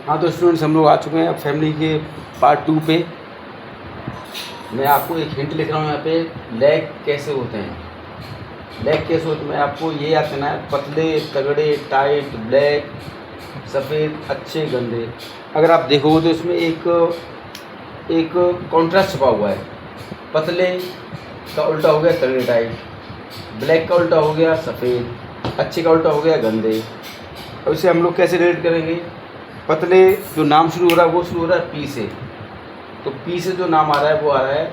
हाँ तो स्टूडेंट्स, हम लोग आ चुके हैं अब फैमिली के पार्ट 2 पे। मैं आपको एक हिंट लिख रहा हूँ यहाँ पे, लेग कैसे होते हैं। लेग कैसे होते हैं मैं आपको ये याद करना है, पतले, तगड़े, टाइट, ब्लैक, सफ़ेद, अच्छे, गंदे। अगर आप देखोगे तो इसमें एक कॉन्ट्रास्ट छुपा हुआ है। पतले का उल्टा हो गया तगड़े टाइट, ब्लैक का उल्टा हो गया सफ़ेद, अच्छे का उल्टा हो गया गंदे। अब इसे हम लोग कैसे रिलेट करेंगे। पतले जो नाम शुरू हो रहा है वो शुरू हो रहा है पी से, तो पी से जो नाम आ रहा है वो आ रहा है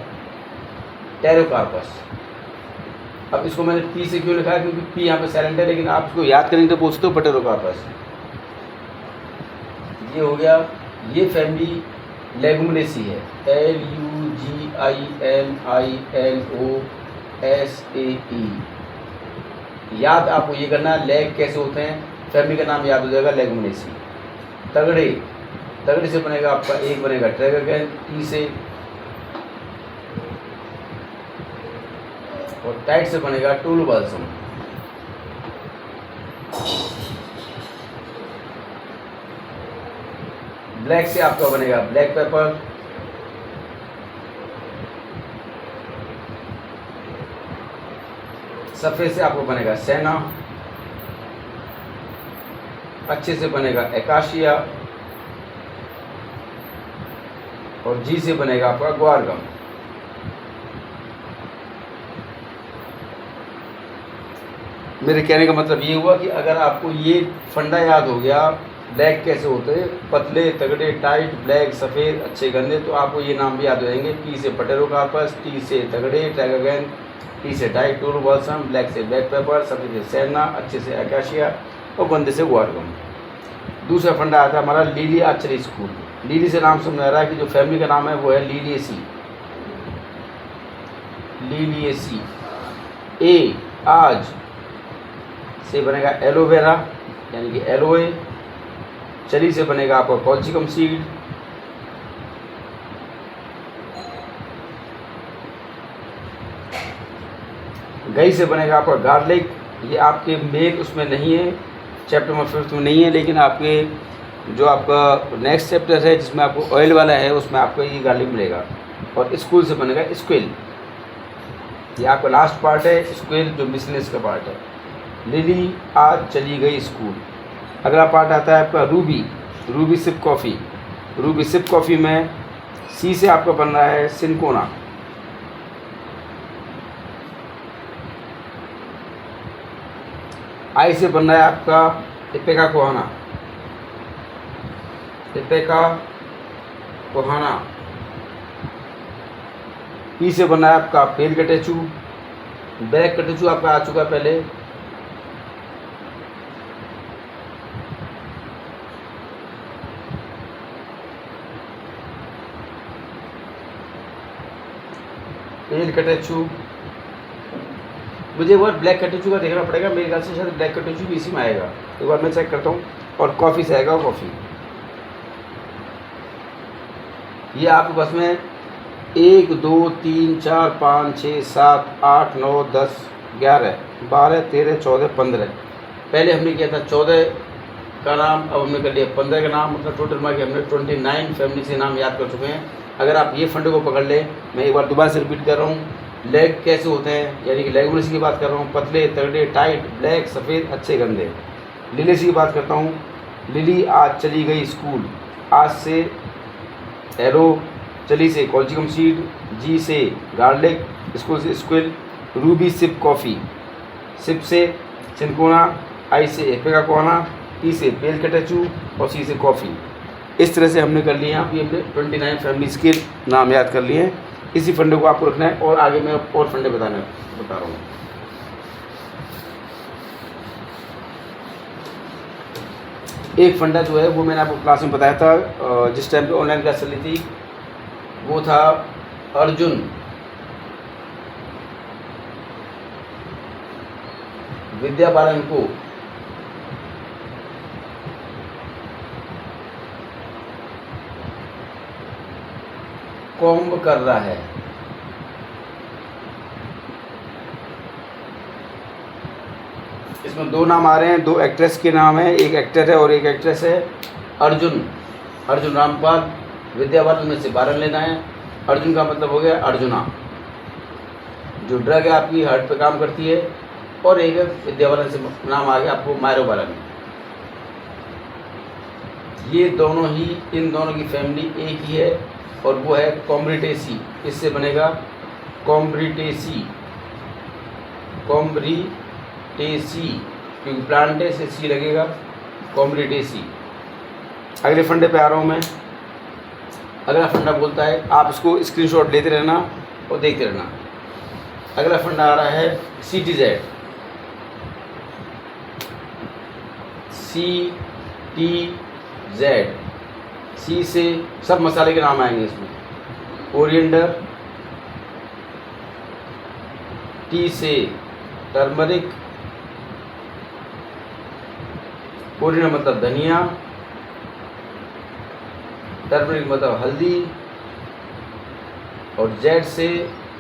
टेरोकार्पस। अब इसको मैंने पी से क्यों लिखा है, क्योंकि पी यहाँ पे साइलेंट है, लेकिन आप इसको याद करेंगे तो पूछ सकते हो पटेरोकार्पस। ये हो गया, ये फैमिली लेगुमिनेसी है, LUGIMINOSAE। याद आपको ये करना है, लेग कैसे होते हैं, फैमिली का नाम याद हो जाएगा लेगुमिनेसी। तगड़े, तगड़े से बनेगा आपका एक बनेगा ट्रैगोगैन टी से, और टाइट से बनेगा टूल बाल्सम। ब्लैक से आपका बनेगा ब्लैक पेपर, सफ़ेद से आपको बनेगा सेना, अच्छे से बनेगा एकाशिया, और जी से बनेगा आपका ग्वारगम। मेरे कहने का मतलब ये हुआ कि अगर आपको ये फंडा याद हो गया, ब्लैक कैसे होते हैं, पतले, तगड़े, टाइट, ब्लैक, सफ़ेद, अच्छे, गंदे, तो आपको ये नाम भी याद हो जाएंगे। पी से पटेरोकार्पस, टी से तगड़े, ट्रैगोगैन, टी से टाइट, टूल बाल्सम, ब्लैक से ब्लैक पेपर, सफ़ेद से सेना, अच्छे से एकाशिया, और गंदे से ग्वारगम। दूसरा फंडा आता है हमारा लिली आर्चरी स्कूल। लिली से नाम समझ आ रहा है कि जो फैमिली का नाम है वो है लिलिएसी। लिलिएसी। ए आज से बनेगा एलोवेरा यानी कि एलोए। चली से बनेगा आपका कॉल्चिकम सीड। गई से बनेगा आपका गार्लिक। ये आपके मेन उसमें नहीं है, चैप्टर नंबर 5 में नहीं है, लेकिन आपके जो आपका नेक्स्ट चैप्टर है जिसमें आपको ऑयल वाला है उसमें आपको ये गार्लिक मिलेगा। और स्कूल से बनेगा स्क्विल। ये आपका लास्ट पार्ट है, स्क्विल जो बिजनेस का पार्ट है। लिली आज चली गई स्कूल। अगला पार्ट आता है आपका Ruby. Ruby sip coffee. Ruby sip coffee में सी से आपका बन रहा है सिनकोना। आई से बन रहा है आपका इपेका कोहाना। इपेका कोहाना। पी से बना है आपका पेल कटेचू। बैक कटेचू आपका आ चुका पहले। पेल कटेचू, मुझे एक बार ब्लैक कटेचू का देखना पड़ेगा, मेरे ख्याल से शायद ब्लैक कटेचू भी इसी में आएगा, एक बार मैं चेक करता हूँ। और कॉफ़ी से आएगा कॉफ़ी। ये आपके पास में 1 2 3 4 5 6 7 8 9 10 11 12 13 14 15। पहले हमने किया था 14 का नाम, अब हमने कर लिया 15 का नाम, मतलब टोटल मार के हमने 29 फैमिली से नाम याद कर चुके हैं। अगर आप ये फंडे को पकड़ लें, मैं एक बार दोबारा से रिपीट कर रहा हूँ। लेग कैसे होते हैं यानी कि लेगुमिनेसी की बात कर रहा हूँ, पतले, तगड़े, टाइट, ब्लैक, सफ़ेद, अच्छे, गंदे। लिलिएसी की बात करता हूँ। लिली आज चली गई स्कूल। आज से एरो, चली से कॉल्चिकम सीड, जी से गार्लिक, स्कूल से squill. Ruby sip coffee. Sip से सिनकोना, आई से एपेका कोहाना, टी से पेल कटेचू, और सी से कॉफ़ी। इस तरह से हमने कर लिए हैं। अभी हमने 29 फैमिलीज़ के नाम याद कर लिए हैं। इसी फंडे को आपको रखना है, और आगे मैं और फंडे बता रहा हूँ। एक फंडा जो है वो मैंने आपको क्लास में बताया था, जिस टाइम पे ऑनलाइन क्लास चली थी, वो था अर्जुन विद्या बालन को कॉम्ब कर रहा है। इसमें 2 नाम आ रहे हैं, 2 एक्ट्रेस के नाम हैं, एक एक्टर है और एक एक्ट्रेस है। अर्जुन अर्जुन रामपाल, विद्यावालन में से 12 लेना है। अर्जुन का मतलब हो गया अर्जुना, जो ड्रग है आपकी हार्ट पे काम करती है, और एक विद्यावालन से नाम आ गया आपको मायरोबालन। ये दोनों ही, इन दोनों की फैमिली एक ही है और वो है कॉम्ब्रिटेसी। इससे बनेगा कॉम्ब्रिटेसी, कॉम्ब्रिटेसी, क्योंकि प्लांटे से सी लगेगा, कॉम्ब्रिटेसी। अगले फंडे पे आ रहा हूँ मैं। अगला फंडा बोलता है, आप इसको स्क्रीनशॉट लेते रहना और देखते रहना। अगला फंडा आ रहा है CTZ, CTZ। सी से सब मसाले के नाम आएंगे इसमें, कोरिएंडर। टी से टर्मरिक, कोरिएंडर मतलब धनिया, टर्मरिक मतलब हल्दी, और जेड से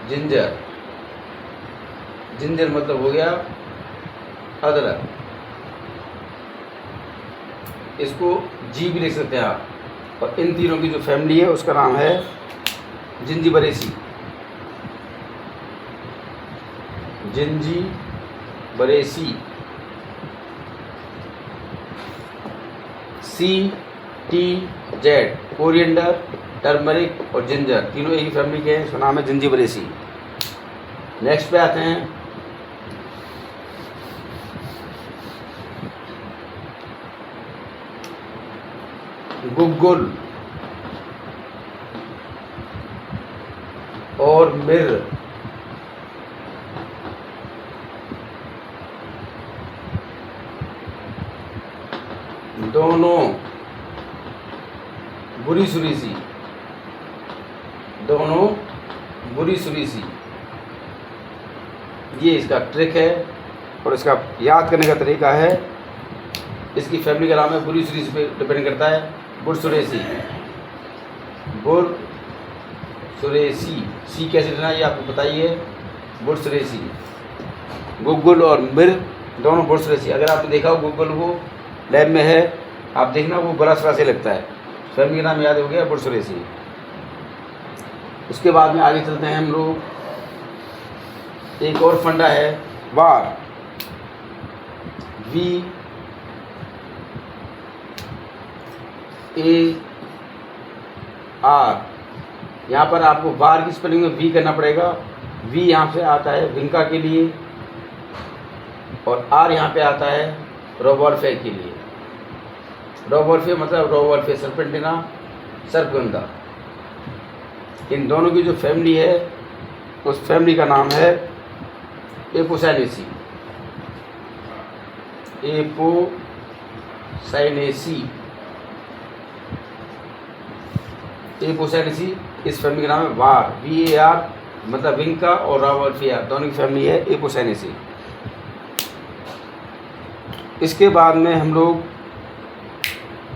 जिंजर। जिंजर मतलब हो गया अदरक। इसको जी भी लिख सकते हैं आप। और इन तीनों की जो फैमिली है उसका नाम है Zingiberaceae, Zingiberaceae. CTZ, coriander, turmeric और जिंजर, तीनों एक ही फैमिली के हैं, इसका नाम है जिंजीबरेसी। नेक्स्ट पे आते हैं गुग्गुल और मिर्र। दोनों बुरी सुरीसी, दोनों बुरी सुरीसी। ये इसका ट्रिक है और इसका याद करने का तरीका है। इसकी फैमिली का नाम है बुरी सुरीसी पे डिपेंड करता है, बुरसुरेसी, बुरसुरेसी। सी कैसे लेना ये आपको बताइए, बुरसुरेसी। गुग्गुल और मिर्र दोनों बुरसुरेसी। अगर आपने देखा हो गुग्गुल को, लैब में है, आप देखना वो बड़ा सरा से लगता है। फैमिली का नाम याद हो गया, बुरसुरेसी। उसके बाद में आगे चलते हैं हम लोग। एक और फंडा है वार, VAR। यहाँ पर आपको वार की स्पेलिंग में वी करना पड़ेगा। वी यहाँ से आता है विंका के लिए, और आर यहाँ पे आता है रोवॉल्फे के लिए। रोवॉल्फे मतलब रोवॉल्फे सर्पेंटिना, सर्पगंधा। इन दोनों की जो फैमिली है उस फैमिली का नाम है एपोसाइनेसी, एपोसाइनेसी, एपोसाइनेसी। इस फैमिली का नाम है वार, VAR मतलब विंका, और रोवॉल्फिया दोनों की फैमिली है एपोसाइनेसी। इसके बाद में हम लोग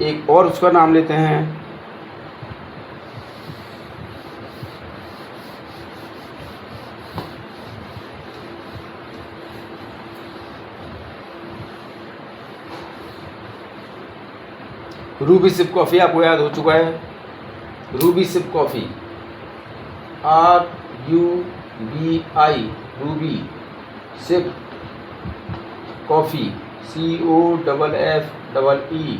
एक और उसका नाम लेते हैं रूबी सिप कॉफ़ी। आपको याद हो चुका है, Ruby sip coffee, RUBI, Ruby sip coffee, COFFEE।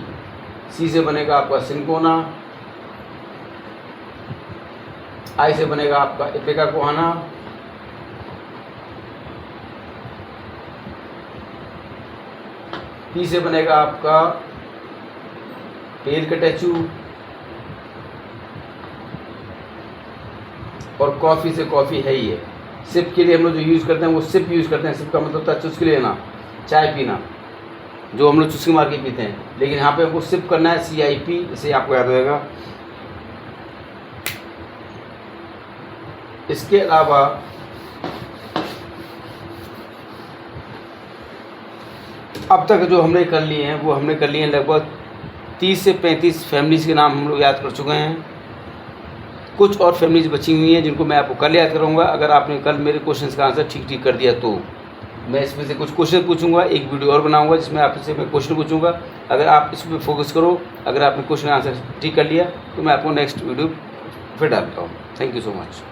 C से बनेगा आपका सिंकोना, आई से बनेगा आपका इपिका कोहाना, पी से बनेगा आपका पेल कटेचू, और कॉफ़ी से कॉफ़ी है ही है। सिप के लिए हम लोग जो यूज़ करते हैं वो सिप यूज़ करते हैं। सिप का मतलब होता है चुस्की लेना, चाय पीना, जो हम लोग चुस्की मार के पीते हैं, लेकिन यहाँ पे हमको सिप करना है, CIP, इसे आपको याद होगा। इसके अलावा अब तक जो हमने कर लिए हैं वो हमने कर लिए हैं लगभग 30 से 35 फैमिलीज़ के नाम हम लोग याद कर चुके हैं। कुछ और फैमिलीज़ बची हुई हैं जिनको मैं आपको कल याद करूँगा, अगर आपने कल मेरे क्वेश्चंस का आंसर ठीक कर दिया तो। मैं इसमें से कुछ क्वेश्चन पूछूंगा, एक वीडियो और बनाऊंगा जिसमें आपसे मैं क्वेश्चन पूछूंगा। अगर आप इस पर फोकस करो, अगर आपने क्वेश्चन आंसर ठीक कर लिया तो मैं आपको नेक्स्ट वीडियो फिर डालता हूँ। Thank you so much.